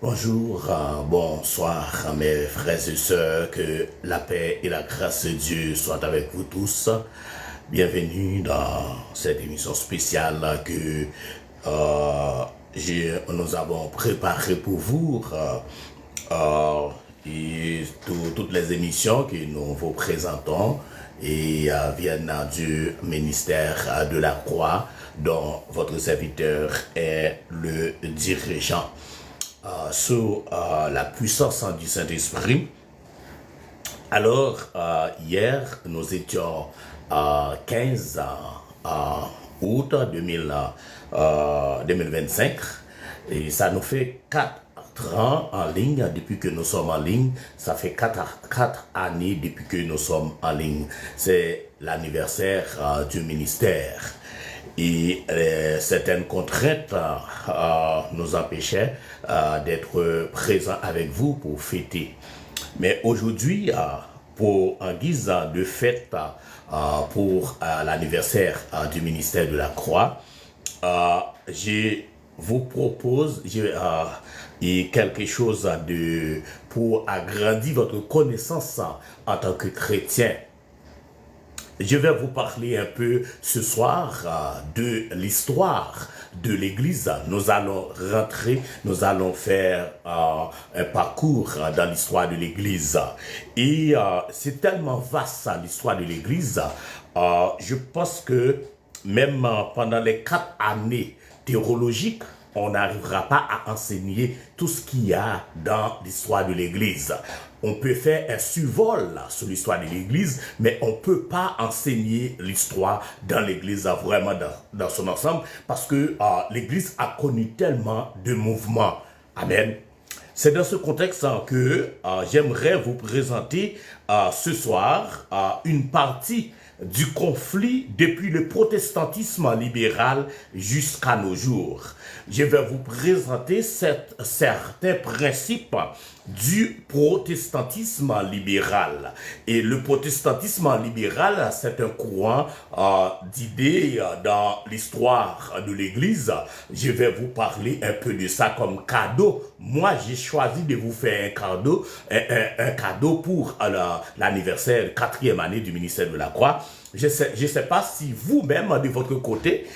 Bonjour, bonsoir mes frères et sœurs, que la paix et la grâce de Dieu soient avec vous tous. Bienvenue dans cette émission spéciale que nous avons préparée pour vous. Et toutes les émissions que nous vous présentons viennent du ministère de la Croix, dont votre serviteur est le dirigeant. Sous la puissance du Saint-Esprit. Alors, hier, nous étions 15 août 2025 et ça nous fait 4 ans en ligne depuis que nous sommes en ligne. Ça fait 4 années depuis que nous sommes en ligne. C'est l'anniversaire du ministère. Et certaines contraintes nous empêchaient d'être présents avec vous pour fêter. Mais aujourd'hui, en guise de fête pour l'anniversaire du ministère de la Croix, je vous propose quelque chose pour agrandir votre connaissance en tant que chrétien. Je vais vous parler un peu ce soir de l'histoire de l'Église. Nous allons faire un parcours dans l'histoire de l'Église. Et c'est tellement vaste l'histoire de l'Église. Je pense que même pendant les 4 années théologiques, on n'arrivera pas à enseigner tout ce qu'il y a dans l'histoire de l'Église. On peut faire un survol sur l'histoire de l'Église, mais on ne peut pas enseigner l'histoire dans l'Église vraiment dans son ensemble, parce que l'Église a connu tellement de mouvements. Amen. C'est dans ce contexte que j'aimerais vous présenter ce soir une partie du conflit depuis le protestantisme libéral jusqu'à nos jours. Je vais vous présenter certains principes du protestantisme libéral. Et le protestantisme libéral, c'est un courant d'idées dans l'histoire de l'Église. Je vais vous parler un peu de ça comme cadeau. Moi, j'ai choisi de vous faire un cadeau pour l'anniversaire 4e année du ministère de la Croix. Je sais pas si vous-même, de votre côté,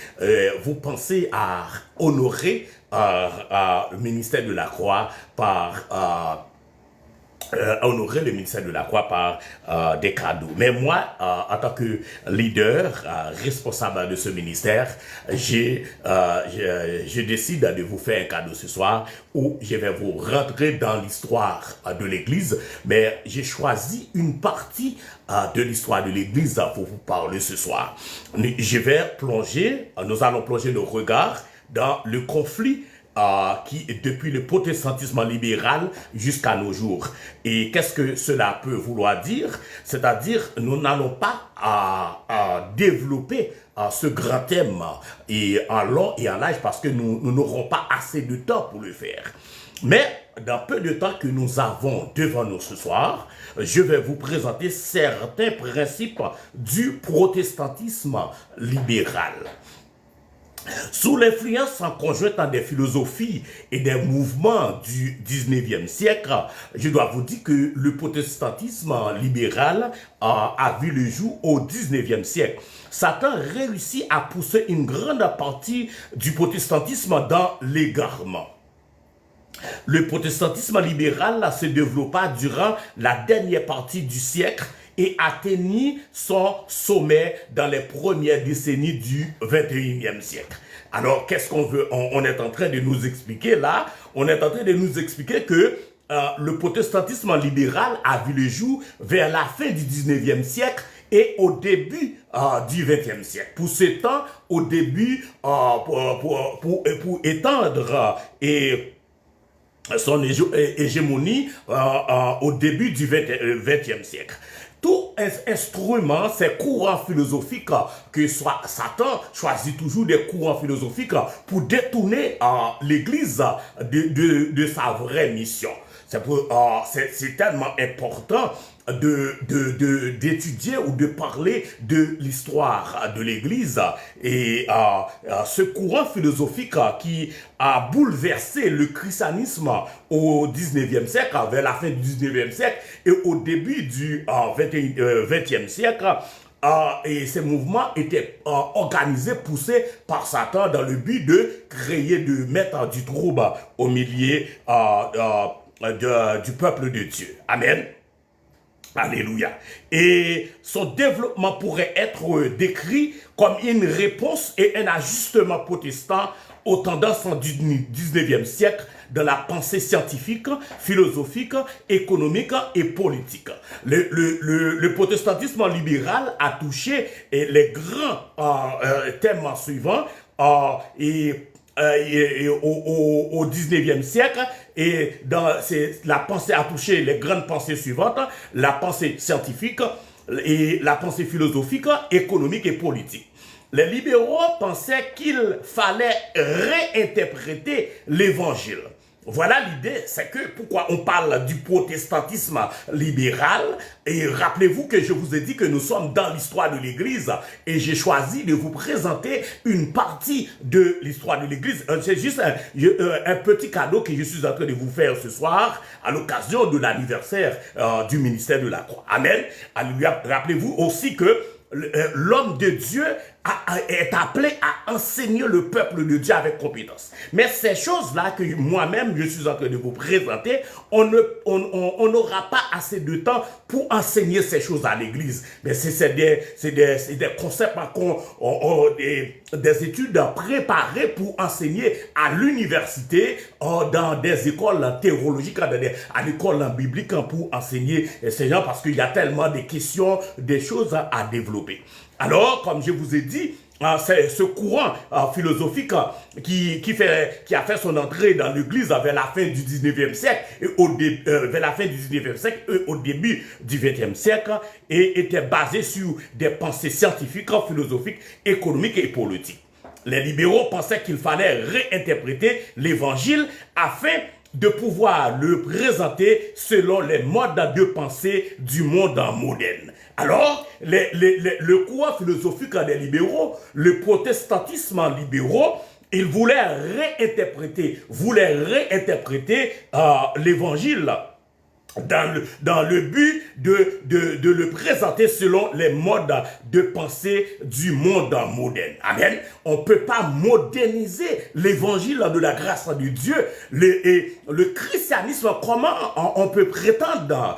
vous pensez à honorer le ministère de la Croix par des cadeaux. Mais moi, en tant que leader, responsable de ce ministère, je décide de vous faire un cadeau ce soir où je vais vous rentrer dans l'histoire de l'Église, mais j'ai choisi une partie de l'histoire de l'Église pour vous parler ce soir. Nous allons plonger nos regards dans le conflit qui depuis le protestantisme libéral jusqu'à nos jours. Et qu'est-ce que cela peut vouloir dire? C'est-à-dire, nous n'allons pas développer ce grand thème en long et en large parce que nous n'aurons pas assez de temps pour le faire. Mais dans peu de temps que nous avons devant nous ce soir, je vais vous présenter certains principes du protestantisme libéral. Sous l'influence conjointe des philosophies et des mouvements du 19e siècle, je dois vous dire que le protestantisme libéral a vu le jour au 19e siècle. Satan réussit à pousser une grande partie du protestantisme dans l'égarement. Le protestantisme libéral se développa durant la dernière partie du siècle et atteignit son sommet dans les premières décennies du 21e siècle. Alors, qu'est-ce qu'on veut? On est en train de nous expliquer là, on est en train de nous expliquer que le protestantisme libéral a vu le jour vers la fin du 19e siècle et au début du 20e siècle. Pour ce temps, au début, pour étendre son hégémonie au début du 20e siècle. Tout instrument, ces courants philosophiques, que soit Satan choisit toujours des courants philosophiques pour détourner l'Église de sa vraie mission. C'est tellement important d'étudier ou de parler de l'histoire de l'Église et ce courant philosophique qui a bouleversé le christianisme au 19e siècle, vers la fin du 19e siècle et au début du 20e siècle. Et ces mouvements étaient organisés, poussés par Satan dans le but de créer, de mettre du trouble au milieu du peuple de Dieu. Amen. Alléluia. Et son développement pourrait être décrit comme une réponse et un ajustement protestant aux tendances du 19e siècle dans la pensée scientifique, philosophique, économique et politique. Le protestantisme libéral a touché les grands thèmes suivants au 19e siècle, et la pensée a touché les grandes pensées suivantes: la pensée scientifique et la pensée philosophique, économique et politique. Les libéraux pensaient qu'il fallait réinterpréter l'évangile. Voilà l'idée, c'est que pourquoi on parle du protestantisme libéral. Et rappelez-vous que je vous ai dit que nous sommes dans l'histoire de l'Église et j'ai choisi de vous présenter une partie de l'histoire de l'Église. C'est juste un petit cadeau que je suis en train de vous faire ce soir à l'occasion de l'anniversaire du ministère de la Croix. Amen. Alléluia. Rappelez-vous aussi que l'homme de Dieu est appelé à enseigner le peuple de Dieu avec compétence. Mais ces choses-là que moi-même je suis en train de vous présenter, on n'aura pas assez de temps pour enseigner ces choses à l'église. Mais c'est des concepts des études préparées pour enseigner à l'université, dans des écoles théologiques, à l'école biblique, pour enseigner ces gens, parce qu'il y a tellement de questions, des choses à développer. Alors, comme je vous ai dit, c'est ce courant philosophique qui a fait son entrée dans l'Église vers la fin du 19e siècle et vers la fin du 19e siècle et au début du 20e siècle, et était basé sur des pensées scientifiques, philosophiques, économiques et politiques. Les libéraux pensaient qu'il fallait réinterpréter l'Évangile afin de pouvoir le présenter selon les modes de pensée du monde moderne. Alors, le courant philosophique des libéraux, le protestantisme libéraux, ils voulaient réinterpréter l'évangile dans le but de le présenter selon les modes de pensée du monde moderne. Amen. On ne peut pas moderniser l'évangile de la grâce de Dieu. Le christianisme, comment on peut prétendre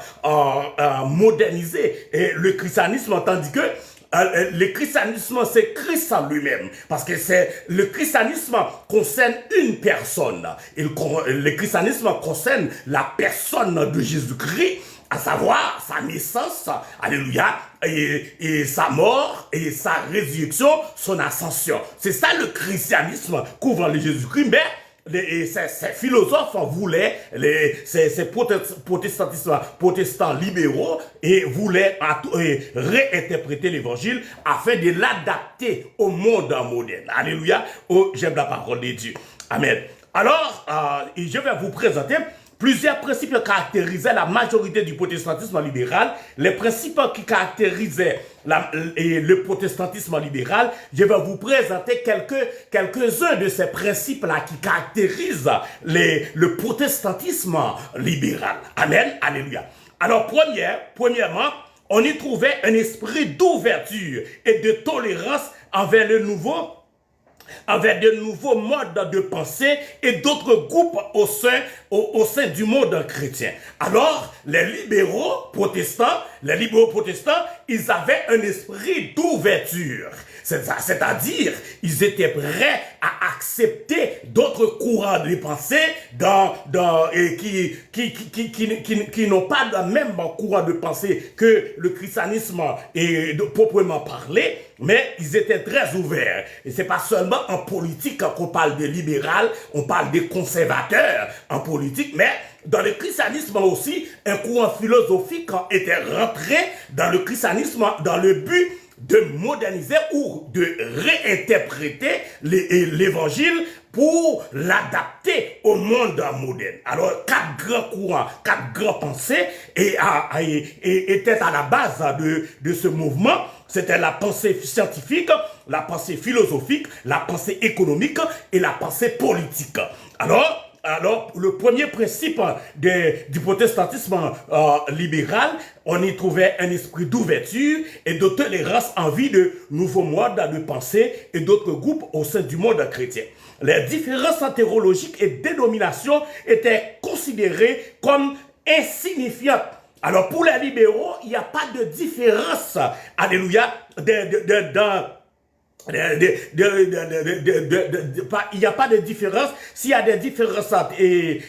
moderniser le christianisme, tandis que le christianisme, c'est Christ en lui-même, parce que le christianisme concerne une personne. Le christianisme concerne la personne de Jésus-Christ, à savoir sa naissance, alléluia, et sa mort, et sa résurrection, son ascension. C'est ça le christianisme couvrant le Jésus-Christ, mais ces philosophes voulaient, ces protestants libéraux, et voulaient réinterpréter l'évangile afin de l'adapter au monde moderne. Alléluia. Oh, j'aime la parole de Dieu. Amen. Alors, je vais vous présenter plusieurs principes qui caractérisaient la majorité du protestantisme libéral. Les principes qui caractérisaient le protestantisme libéral, je vais vous présenter quelques-uns de ces principes-là qui caractérisent le protestantisme libéral. Amen, alléluia. Alors, premièrement, on y trouvait un esprit d'ouverture et de tolérance envers de nouveaux modes de pensée et d'autres groupes au sein du monde chrétien. Alors, les libéraux protestants, ils avaient un esprit d'ouverture. C'est-à-dire, ils étaient prêts à accepter d'autres courants de pensée qui n'ont pas le même courant de pensée que le christianisme proprement parlé, mais ils étaient très ouverts. Et c'est pas seulement en politique qu'on parle de libéral, on parle des conservateurs en politique, mais dans le christianisme aussi, un courant philosophique était rentré dans le christianisme dans le but de moderniser ou de réinterpréter l'évangile pour l'adapter au monde moderne. Alors, quatre grands courants, quatre grandes pensées étaient à la base de ce mouvement. C'était la pensée scientifique, la pensée philosophique, la pensée économique et la pensée politique. Alors, le premier principe du protestantisme libéral, on y trouvait un esprit d'ouverture et de tolérance en vue de nouveaux modes de pensée et d'autres groupes au sein du monde chrétien. Les différences théologiques et dénominations étaient considérées comme insignifiantes. Alors, pour les libéraux, il n'y a pas de différence, alléluia, il n'y a pas de différence. S'il y a des différences et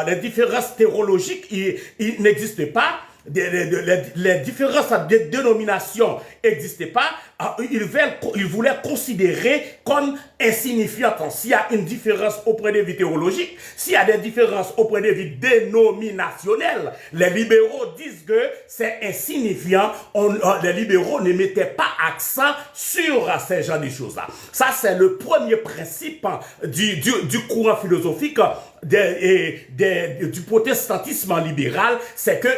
les différences théologiques, il n'existe pas. Les différences de dénomination n'existaient pas. Ils voulaient considérer comme insignifiantes. S'il y a une différence au point de vue théologique, s'il y a des différences au point de vue dénominationnel, les libéraux disent que c'est insignifiant. Les libéraux ne mettaient pas accent sur ces genres de choses-là. Ça, c'est le premier principe du courant philosophique du protestantisme libéral, c'est que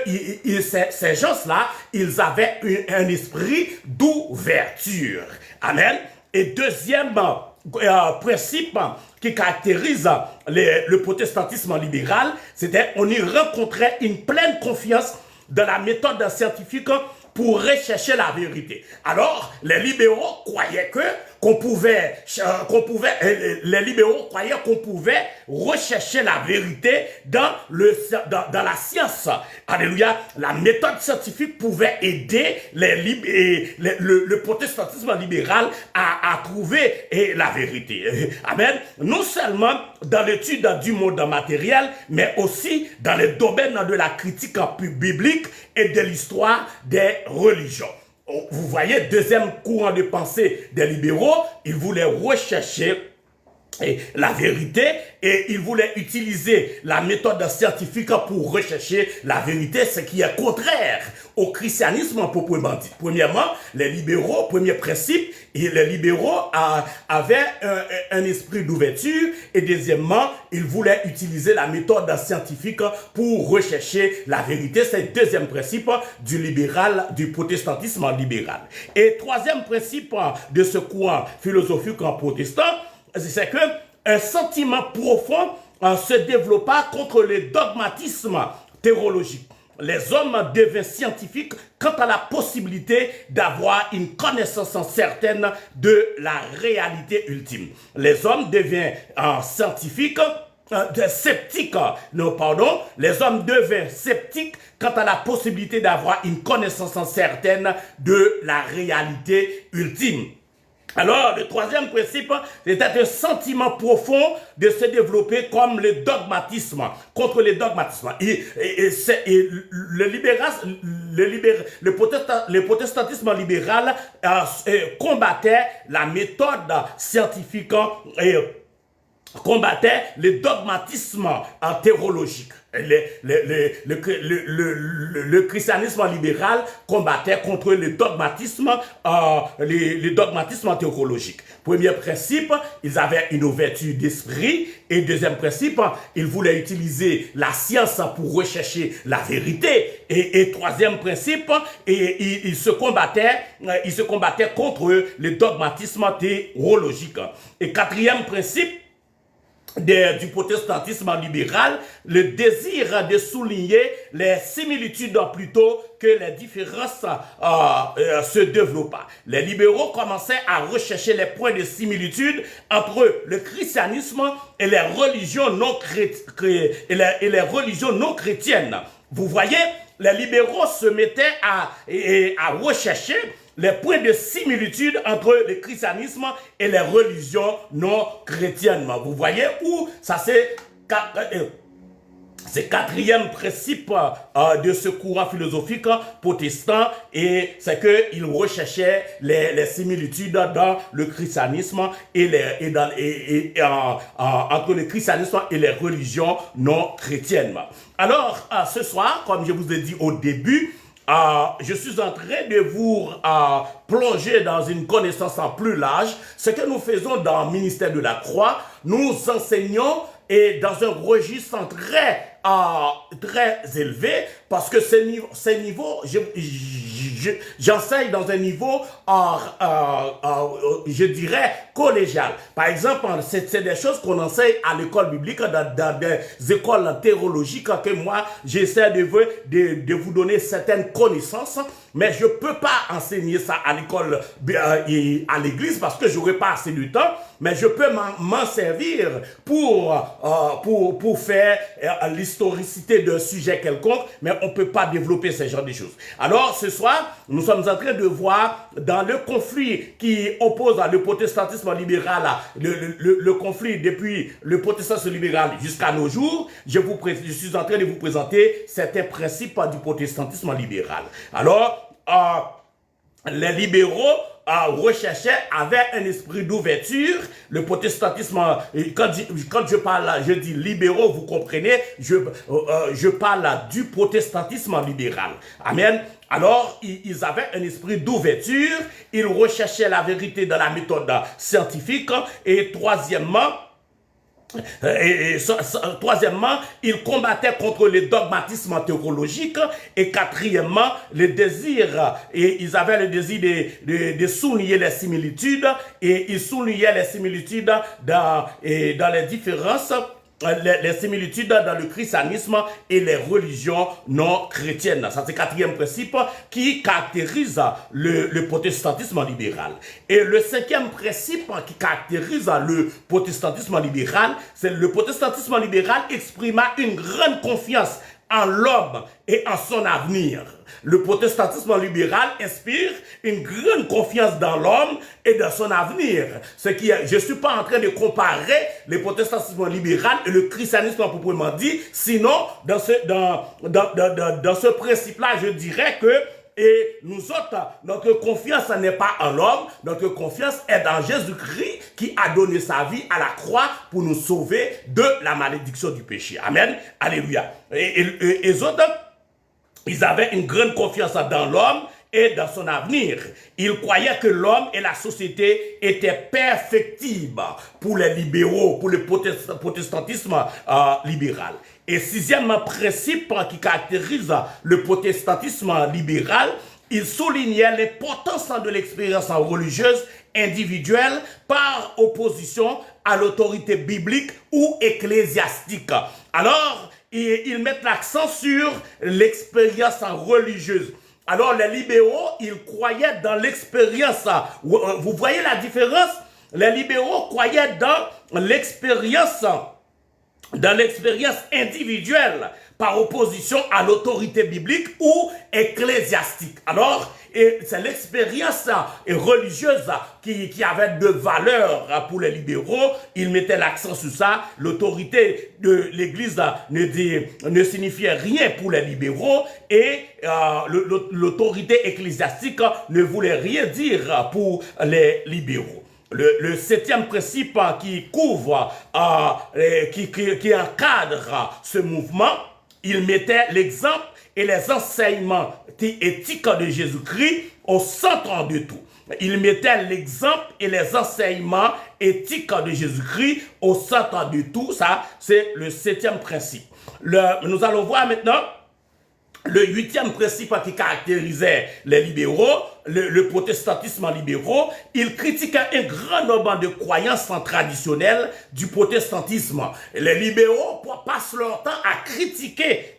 ces gens-là, ils avaient un esprit d'ouverture. Amen. Et deuxième principe qui caractérise le protestantisme libéral, c'était on y rencontrait une pleine confiance dans la méthode scientifique pour rechercher la vérité. Alors, les libéraux croyaient les libéraux croyaient qu'on pouvait rechercher la vérité dans la science. Alléluia. La méthode scientifique pouvait aider le protestantisme libéral à trouver la vérité. Amen. Non seulement dans l'étude du monde matériel, mais aussi dans le domaine de la critique biblique et de l'histoire des religions. Vous voyez, deuxième courant de pensée des libéraux, ils voulaient rechercher la vérité et ils voulaient utiliser la méthode scientifique pour rechercher la vérité, ce qui est contraire au christianisme proprement dit. Premièrement, les libéraux, premier principe, les libéraux avaient un esprit d'ouverture et deuxièmement, ils voulaient utiliser la méthode scientifique pour rechercher la vérité. C'est le deuxième principe du protestantisme libéral. Et troisième principe de ce courant philosophique protestant, c'est que un sentiment profond se développa contre le dogmatisme théologique. Les hommes devinrent scientifiques quant à la possibilité d'avoir une connaissance certaine de la réalité ultime. Les hommes devinrent scientifiques, les hommes devinrent sceptiques quant à la possibilité d'avoir une connaissance certaine de la réalité ultime. Alors, le troisième principe, c'était un sentiment profond de se développer comme le dogmatisme, contre le dogmatisme. Le protestantisme libéral combattait la méthode scientifique et combattait le dogmatisme théologique. Le christianisme libéral combattait contre le dogmatisme théologique. Premier principe, ils avaient une ouverture d'esprit. Et deuxième principe, ils voulaient utiliser la science pour rechercher la vérité. Et troisième principe, ils se combattaient contre le dogmatisme théologique. Et quatrième principe, du protestantisme libéral, le désir de souligner les similitudes plutôt que les différences se développa. Les libéraux commençaient à rechercher les points de similitude entre le christianisme et les religions non chrétiennes. Vous voyez, les libéraux se mettaient à rechercher les points de similitude entre le christianisme et les religions non chrétiennes. Vous voyez où ça c'est quatrième principe de ce courant philosophique protestant, et c'est qu'ils recherchaient les similitudes dans le christianisme entre le christianisme et les religions non chrétiennes. Alors, ce soir, comme je vous ai dit au début, je suis en train de vous plonger dans une connaissance en plus large. Ce que nous faisons dans le ministère de la Croix, nous enseignons et dans un registre très élevé, parce que ces niveaux, j'enseigne dans un niveau, je dirais, collégial. Par exemple, c'est des choses qu'on enseigne à l'école biblique, dans des écoles théologiques, que moi, j'essaie de vous donner certaines connaissances, mais je ne peux pas enseigner ça à l'école, à l'église, parce que je n'aurai pas assez de temps, mais je peux m'en servir pour faire l'historicité d'un sujet quelconque, mais on ne peut pas développer ce genre de choses. Alors, ce soir, nous sommes en train de voir dans le conflit qui oppose le protestantisme libéral, le conflit depuis le protestantisme libéral jusqu'à nos jours, je suis en train de vous présenter certains principes du protestantisme libéral. Alors, les libéraux recherchaient, avaient un esprit d'ouverture. Le protestantisme, quand je parle, je dis libéraux, vous comprenez, je parle du protestantisme libéral. Amen. Alors, ils avaient un esprit d'ouverture, ils recherchaient la vérité dans la méthode scientifique, et troisièmement, ils combattaient contre les dogmatismes théologiques, et quatrièmement, le désir, et ils avaient le désir de souligner les similitudes, et ils soulignaient les similitudes dans les différences, les similitudes dans le christianisme et les religions non chrétiennes. Ça, c'est le quatrième principe qui caractérise le protestantisme libéral. Et le cinquième principe qui caractérise le protestantisme libéral, c'est le protestantisme libéral exprima une grande confiance en l'homme et en son avenir. Le protestantisme libéral inspire une grande confiance dans l'homme et dans son avenir. Je ne suis pas en train de comparer le protestantisme libéral et le christianisme proprement dit. Sinon, dans ce principe-là, je dirais que nous autres, notre confiance n'est pas en l'homme, notre confiance est dans Jésus-Christ qui a donné sa vie à la croix pour nous sauver de la malédiction du péché. Amen. Alléluia. Et les autres, ils avaient une grande confiance dans l'homme et dans son avenir. Ils croyaient que l'homme et la société étaient perfectibles pour les libéraux, pour le protestantisme libéral. Et sixième principe qui caractérise le protestantisme libéral, il soulignait l'importance de l'expérience religieuse individuelle par opposition à l'autorité biblique ou ecclésiastique. Alors, ils mettent l'accent sur l'expérience religieuse. Alors, les libéraux, ils croyaient dans l'expérience. Vous voyez la différence? Les libéraux croyaient dans l'expérience individuelle par opposition à l'autorité biblique ou ecclésiastique. Alors, c'est l'expérience religieuse qui avait de valeur pour les libéraux. Ils mettaient l'accent sur ça. L'autorité de l'Église ne signifiait rien pour les libéraux et l'autorité ecclésiastique ne voulait rien dire pour les libéraux. Le septième principe qui couvre, qui encadre ce mouvement, il mettait l'exemple et les enseignements éthiques de Jésus-Christ au centre de tout. Il mettait l'exemple et les enseignements éthiques de Jésus-Christ au centre de tout. Ça, c'est le septième principe. Nous allons voir maintenant le huitième principe qui caractérisait les libéraux, le protestantisme libéraux. Il critiquait un grand nombre de croyances traditionnelles du protestantisme. Les libéraux passent leur temps à critiquer.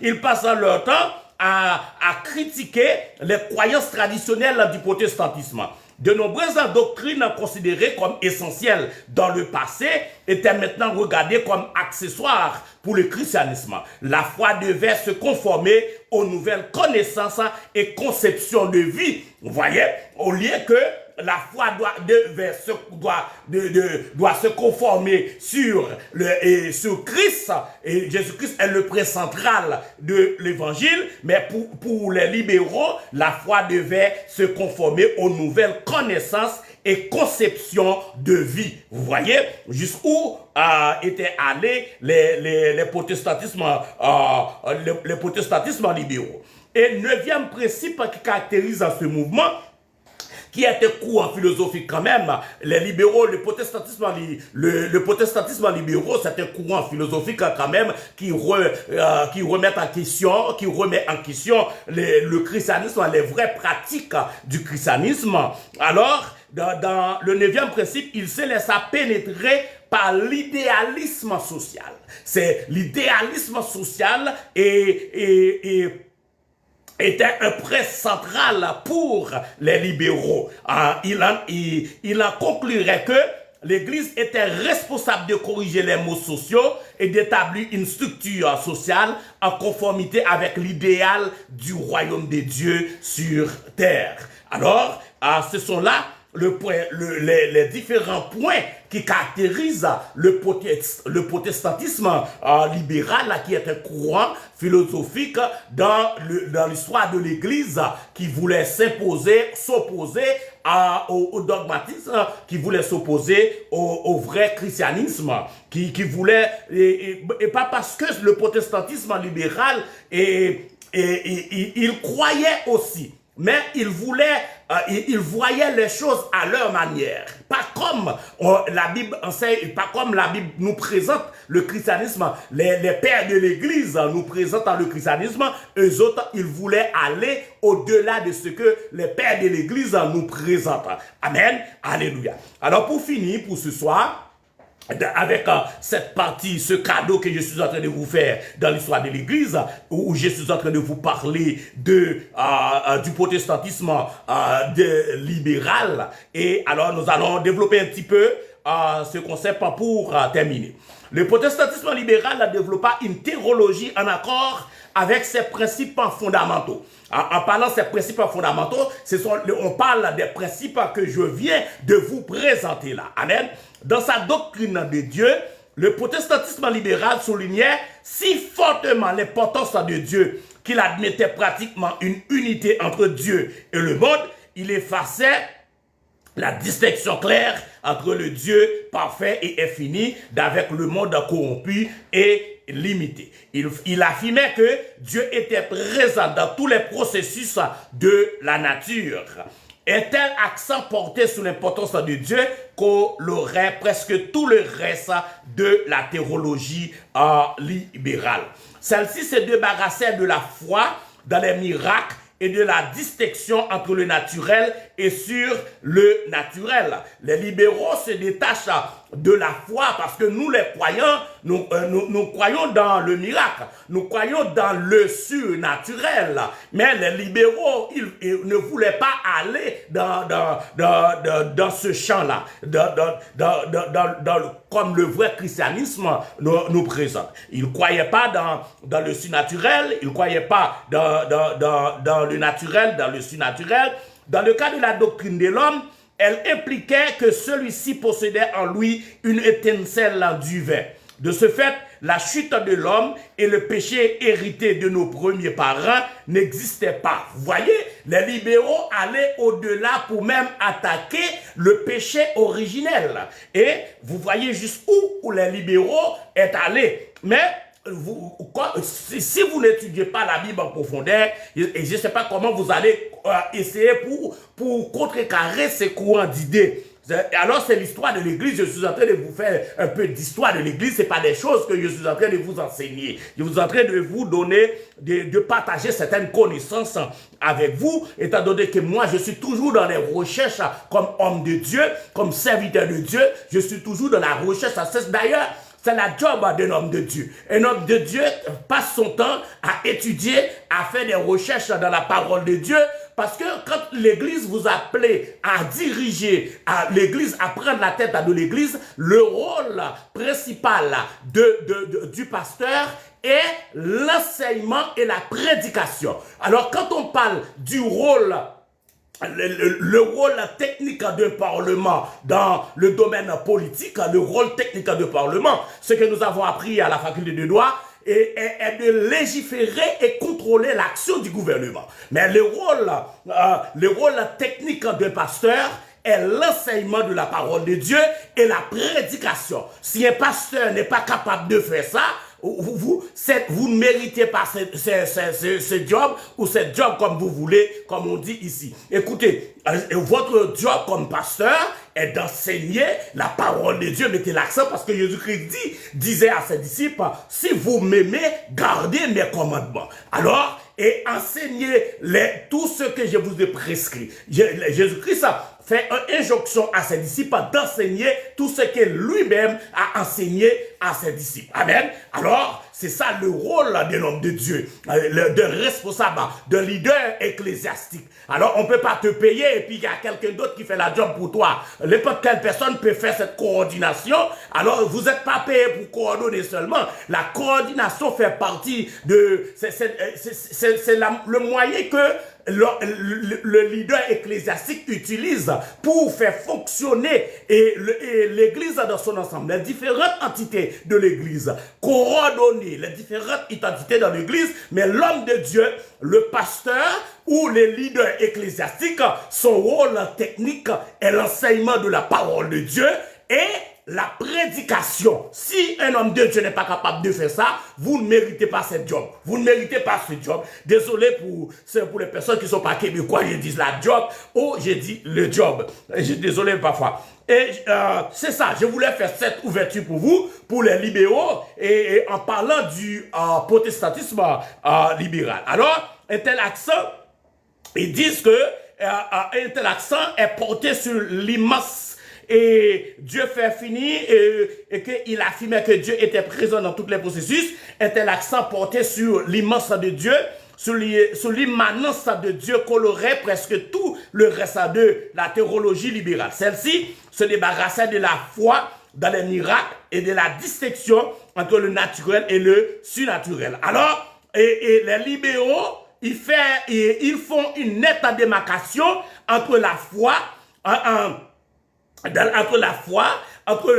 Ils passent leur temps à critiquer les croyances traditionnelles du protestantisme. De nombreuses doctrines considérées comme essentielles dans le passé étaient maintenant regardées comme accessoires pour le christianisme. La foi devait se conformer aux nouvelles connaissances et conceptions de vie. Vous voyez, au lieu que la foi doit se conformer sur Christ, et Jésus-Christ est le prêtre central de l'évangile, mais pour les libéraux, la foi devait se conformer aux nouvelles connaissances et conceptions de vie. Vous voyez jusqu'où étaient allés les protestantismes libéraux. Et neuvième principe qui caractérise ce mouvement, qui est un courant philosophique quand même. Les libéraux, le protestantisme libéraux, c'est un courant philosophique quand même qui remet en question le christianisme, les vraies pratiques du christianisme. Alors, dans le neuvième principe, il se laissa pénétrer par l'idéalisme social. C'est l'idéalisme social était un prêt central pour les libéraux. Il en conclurait que l'Église était responsable de corriger les maux sociaux et d'établir une structure sociale en conformité avec l'idéal du royaume de Dieu sur terre. Alors, ce sont là les différents points qui caractérisent le protestantisme libéral, qui est un courant philosophique dans l'histoire de l'Église qui voulait s'opposer au dogmatisme, qui voulait s'opposer au vrai christianisme, qui voulait, et pas parce que le protestantisme libéral, il croyait aussi, mais ils voyaient les choses à leur manière. Pas comme la Bible enseigne, pas comme la Bible nous présente le christianisme. Les pères de l'Église nous présentent le christianisme. Eux autres, ils voulaient aller au-delà de ce que les pères de l'Église nous présentent. Amen. Alléluia. Alors pour finir, pour ce soir, avec cette partie, ce cadeau que je suis en train de vous faire dans l'histoire de l'Église, où je suis en train de vous parler du protestantisme libéral. Et alors nous allons développer un petit peu ce concept pour terminer. Le protestantisme libéral développa une théologie en accord avec ses principes fondamentaux. En parlant de ces principes fondamentaux, on parle des principes que je viens de vous présenter là. Amen. Dans sa doctrine de Dieu, le protestantisme libéral soulignait si fortement l'importance de Dieu qu'il admettait pratiquement une unité entre Dieu et le monde. Il effaçait la distinction claire entre le Dieu parfait et infini d'avec le monde corrompu et limité. Il affirmait que Dieu était présent dans tous les processus de la nature. Un tel accent porté sur l'importance de Dieu colorait presque tout le reste de la théologie libérale. Celle-ci se débarrassait de la foi dans les miracles et de la distinction entre le naturel et sur le naturel. Les libéraux se détachent de la foi parce que nous les croyants, nous croyons dans le miracle, nous croyons dans le surnaturel. Mais les libéraux, ils ne voulaient pas aller dans ce champ-là, comme le vrai christianisme nous présente. Ils ne croyaient pas dans le surnaturel, ils ne croyaient pas dans le naturel, dans le surnaturel. Dans le cas de la doctrine de l'homme, elle impliquait que celui-ci possédait en lui une étincelle divine. De ce fait, la chute de l'homme et le péché hérité de nos premiers parents n'existaient pas. Vous voyez, les libéraux allaient au-delà pour même attaquer le péché originel. Et vous voyez jusqu'où les libéraux est allés. Mais si vous n'étudiez pas la Bible en profondeur, et je ne sais pas comment vous allez essayer pour contrecarrer ces courants d'idées. Alors c'est l'histoire de l'Église, je suis en train de vous faire un peu d'histoire de l'Église, ce n'est pas des choses que je suis en train de vous enseigner. Je suis en train de vous donner, de partager certaines connaissances avec vous, étant donné que moi je suis toujours dans les recherches comme homme de Dieu, comme serviteur de Dieu, je suis toujours dans la recherche. D'ailleurs, c'est la job d'un homme de Dieu. Un homme de Dieu passe son temps à étudier, à faire des recherches dans la parole de Dieu. Parce que quand l'Église vous appelez à diriger l'Église, à prendre la tête de l'Église, le rôle principal du pasteur est l'enseignement et la prédication. Alors quand on parle du rôle, le rôle technique d'un parlement dans le domaine politique, le rôle technique d'un parlement, ce que nous avons appris à la faculté de droit, est de légiférer et contrôler l'action du gouvernement. Mais le rôle technique d'un pasteur est l'enseignement de la parole de Dieu et la prédication. Si un pasteur n'est pas capable de faire ça, vous ne méritez pas ce job ou ce job comme vous voulez, comme on dit ici. Écoutez, votre job comme pasteur est d'enseigner la parole de Dieu. Mettez l'accent parce que Jésus-Christ disait à ses disciples, si vous m'aimez, gardez mes commandements. Alors, et enseignez tout ce que je vous ai prescrit. Jésus-Christ fait une injonction à ses disciples d'enseigner tout ce que lui-même a enseigné à ses disciples. Amen. Alors, c'est ça le rôle d'un homme de Dieu, d'un responsable, d'un leader ecclésiastique. Alors, on ne peut pas te payer et puis il y a quelqu'un d'autre qui fait la job pour toi. N'importe quelle personne peut faire cette coordination. Alors, vous n'êtes pas payé pour coordonner seulement. La coordination fait partie de... C'est le moyen que le leader ecclésiastique utilise pour faire fonctionner l'église dans son ensemble, les différentes entités de l'église, coordonner les différentes identités dans l'église, mais l'homme de Dieu, le pasteur ou les leaders ecclésiastiques, son rôle technique est l'enseignement de la parole de Dieu et la prédication. Si un homme de Dieu n'est pas capable de faire ça, vous ne méritez pas ce job. Vous ne méritez pas ce job. Désolé pour les personnes qui ne sont pas québécois, je dis la job ou je dis le job. Désolé parfois. Et c'est ça, je voulais faire cette ouverture pour vous, pour les libéraux, et en parlant du protestantisme libéral. Alors, un tel accent, ils disent que un tel accent est porté sur l'immense. Et Dieu fait finir et qu'il affirmait que Dieu était présent dans tous les processus. Un tel accent porté sur l'immense de Dieu, sur l'immanence de Dieu colorait presque tout le reste de la théologie libérale. Celle-ci se débarrassait de la foi dans les miracles et de la distinction entre le naturel et le surnaturel. Alors, et les libéraux, ils font une nette démarcation entre la foi, entre la foi, entre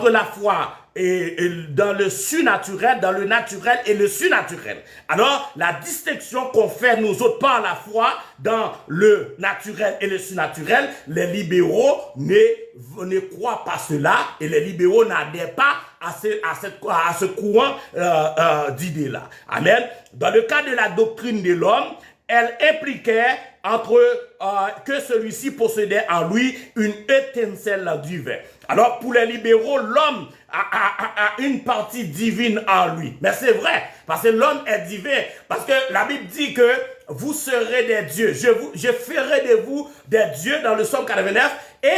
la foi et dans le surnaturel, dans le naturel et le surnaturel. Alors, la distinction qu'on fait nous autres par la foi dans le naturel et le surnaturel, les libéraux ne croient pas cela et les libéraux n'adhèrent pas à ce courant d'idées-là. Amen. Dans le cas de la doctrine de l'homme, elle impliquait que celui-ci possédait en lui une étincelle divine. Alors, pour les libéraux, l'homme a une partie divine en lui. Mais c'est vrai, parce que l'homme est divin. Parce que la Bible dit que vous serez des dieux. Je ferai de vous des dieux dans le Psaume 89. Et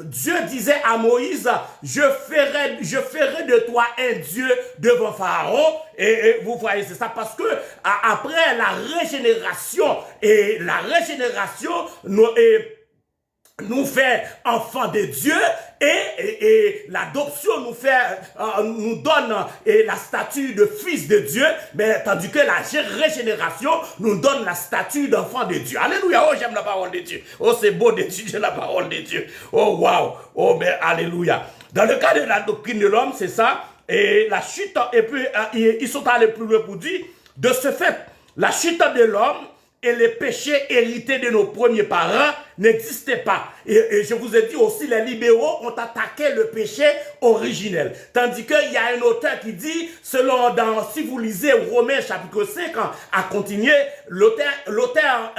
Dieu disait à Moïse, je ferai de toi un Dieu devant Pharaon. Et vous voyez, c'est ça. Parce que après la régénération, nous fait enfants de Dieu et l'adoption nous donne la statue de fils de Dieu, mais tandis que la régénération nous donne la statue d'enfant de Dieu. Alléluia, oh j'aime la parole de Dieu. Oh c'est beau d'étudier la parole de Dieu. Oh waouh, oh mais alléluia. Dans le cas de la doctrine de l'homme, c'est ça, et la chute, et puis ils sont allés plus loin pour dire, de ce fait, la chute de l'homme et les péchés hérités de nos premiers parents n'existaient pas. Et je vous ai dit aussi, les libéraux ont attaqué le péché originel. Tandis qu'il y a un auteur qui dit, si vous lisez Romains chapitre 5, à continuer, l'auteur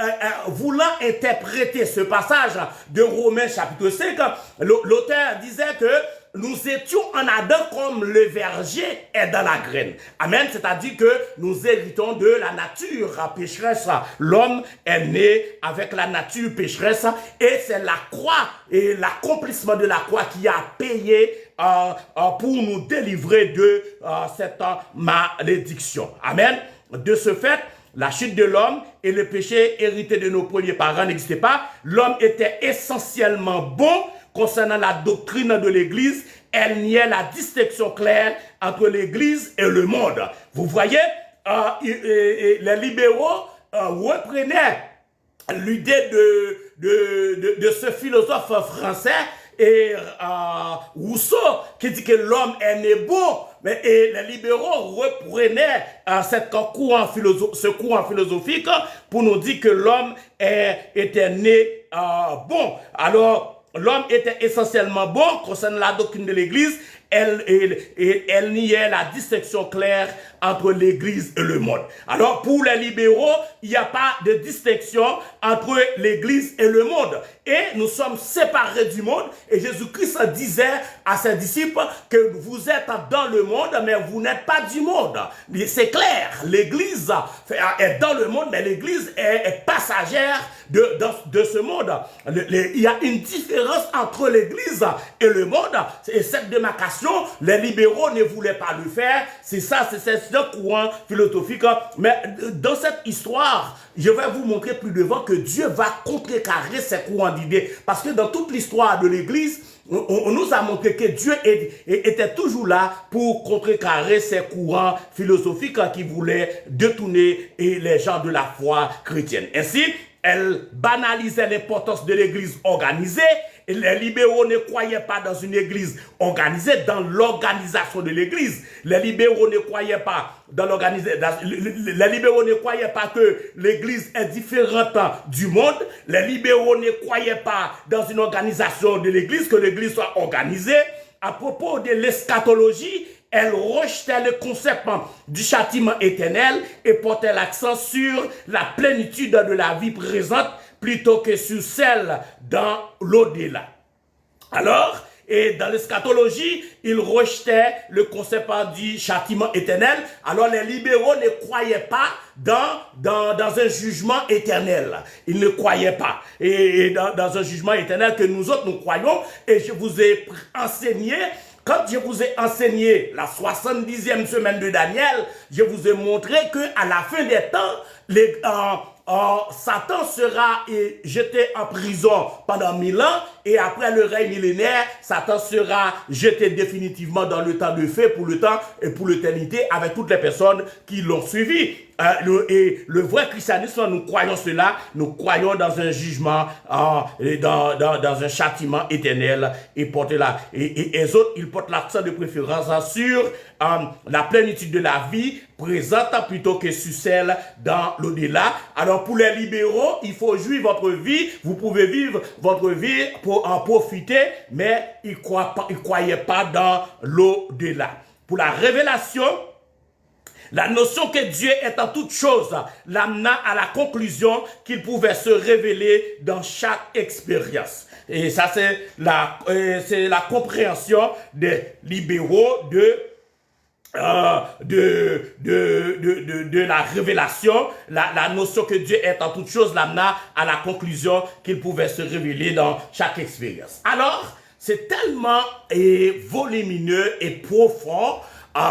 voulant interpréter ce passage de Romains chapitre 5, l'auteur disait que nous étions en Adam comme le verger est dans la graine. Amen. C'est-à-dire que nous héritons de la nature pécheresse. L'homme est né avec la nature pécheresse et c'est la croix et l'accomplissement de la croix qui a payé pour nous délivrer de cette malédiction. Amen. De ce fait, la chute de l'homme et le péché hérité de nos premiers parents n'existaient pas. L'homme était essentiellement bon. Concernant la doctrine de l'Église, elle niait la distinction claire entre l'Église et le monde. Vous voyez, les libéraux reprenaient l'idée de ce philosophe français et Rousseau qui dit que l'homme est né bon. Et les libéraux reprenaient ce courant philosophique pour nous dire que l'homme était né bon. Alors, l'homme était essentiellement bon concernant la doctrine de l'Église, elle niait la distinction claire entre l'Église et le monde. Alors, pour les libéraux, il n'y a pas de distinction entre l'Église et le monde. Et nous sommes séparés du monde. Et Jésus-Christ disait à ses disciples que vous êtes dans le monde, mais vous n'êtes pas du monde. C'est clair, l'Église est dans le monde, mais l'Église est passagère de ce monde. Il y a une différence entre l'Église et le monde. Et cette démarcation, les libéraux ne voulaient pas le faire. C'est ça, c'est un courant philosophique. Mais dans cette histoire, je vais vous montrer plus devant que Dieu va contrecarrer ces courants d'idées. Parce que dans toute l'histoire de l'Église, on nous a montré que Dieu était toujours là pour contrecarrer ces courants philosophiques qui voulaient détourner les gens de la foi chrétienne. Ainsi, elle banalisait l'importance de l'église organisée. Et les libéraux ne croyaient pas dans une église organisée, dans l'organisation de l'église. Les libéraux ne croyaient pas dans l'organisation. Les libéraux ne croyaient pas que l'église est différente du monde. Les libéraux ne croyaient pas dans une organisation de l'église, que l'église soit organisée. À propos de l'eschatologie, elle rejetait le concept du châtiment éternel et portait l'accent sur la plénitude de la vie présente plutôt que sur celle dans l'au-delà. Alors, et dans l'eschatologie, il rejetait le concept du châtiment éternel. Alors, les libéraux ne croyaient pas dans un jugement éternel. Ils ne croyaient pas. Et dans un jugement éternel que nous autres, nous croyons. Et je vous ai enseigné, quand je vous ai enseigné la 70e semaine de Daniel, je vous ai montré qu'à la fin des temps, Satan sera jeté en prison pendant 1000 ans et après le règne millénaire, Satan sera jeté définitivement dans le temps de feu pour le temps et pour l'éternité avec toutes les personnes qui l'ont suivi. Et le vrai christianisme, nous croyons cela, nous croyons dans un jugement, dans un châtiment éternel et porter là. Et les autres, ils portent l'accent de préférence sur la plénitude de la vie présente plutôt que sur celle dans l'au-delà. Alors pour les libéraux, il faut jouir votre vie, vous pouvez vivre votre vie pour en profiter, mais ils ne croyaient pas dans l'au-delà. Pour la révélation, la notion que Dieu est en toute chose l'amena à la conclusion qu'il pouvait se révéler dans chaque expérience. Et ça, c'est la compréhension des libéraux de la révélation. La notion que Dieu est en toute chose l'amena à la conclusion qu'il pouvait se révéler dans chaque expérience. Alors, c'est tellement volumineux et profond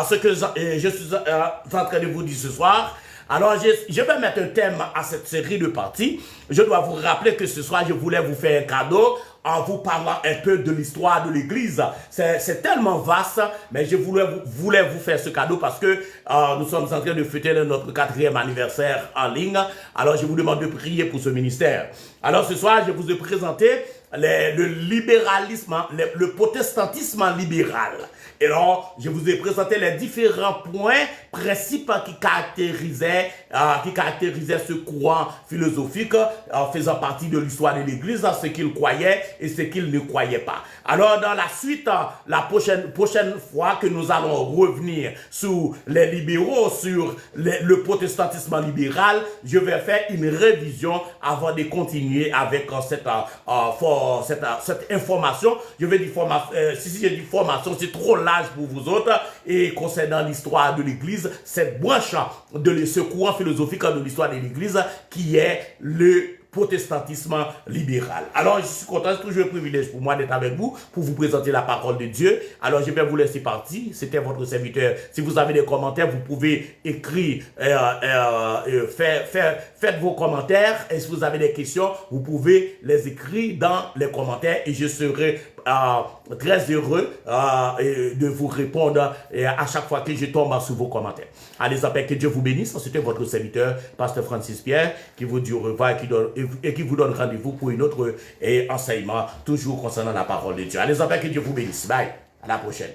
ce que je suis en train de vous dire ce soir. Alors, je vais mettre un thème à cette série de parties. Je dois vous rappeler que ce soir, je voulais vous faire un cadeau en vous parlant un peu de l'histoire de l'Église. C'est tellement vaste, mais je voulais vous faire ce cadeau parce que nous sommes en train de fêter notre 4e anniversaire en ligne. Alors, je vous demande de prier pour ce ministère. Alors, ce soir, je vous ai présenté le libéralisme, le protestantisme libéral. Et alors, je vous ai présenté les différents points, principes qui caractérisaient ce courant philosophique faisant partie de l'histoire de l'Église, ce qu'ils croyaient et ce qu'ils ne croyaient pas. Alors, dans la suite, la prochaine fois que nous allons revenir sur les libéraux, sur le protestantisme libéral, je vais faire une révision avant de continuer avec cette information. Je vais dire si j'ai dit formation, c'est trop large pour vous autres. Et concernant l'histoire de l'Église, cette branche de ce courant philosophique de l'histoire de l'Église qui est le protestantisme libéral. Alors, je suis content, c'est toujours un privilège pour moi d'être avec vous, pour vous présenter la parole de Dieu. Alors, je vais vous laisser partir. C'était votre serviteur. Si vous avez des commentaires, vous pouvez écrire, faites vos commentaires. Et si vous avez des questions, vous pouvez les écrire dans les commentaires et je serai très heureux de vous répondre à chaque fois que je tombe sur vos commentaires. Allez, que Dieu vous bénisse. C'était votre serviteur, Pasteur Francis Pierre, qui vous dit au revoir et qui vous donne rendez-vous pour une autre enseignement, toujours concernant la parole de Dieu. Allez, que Dieu vous bénisse. Bye. À la prochaine.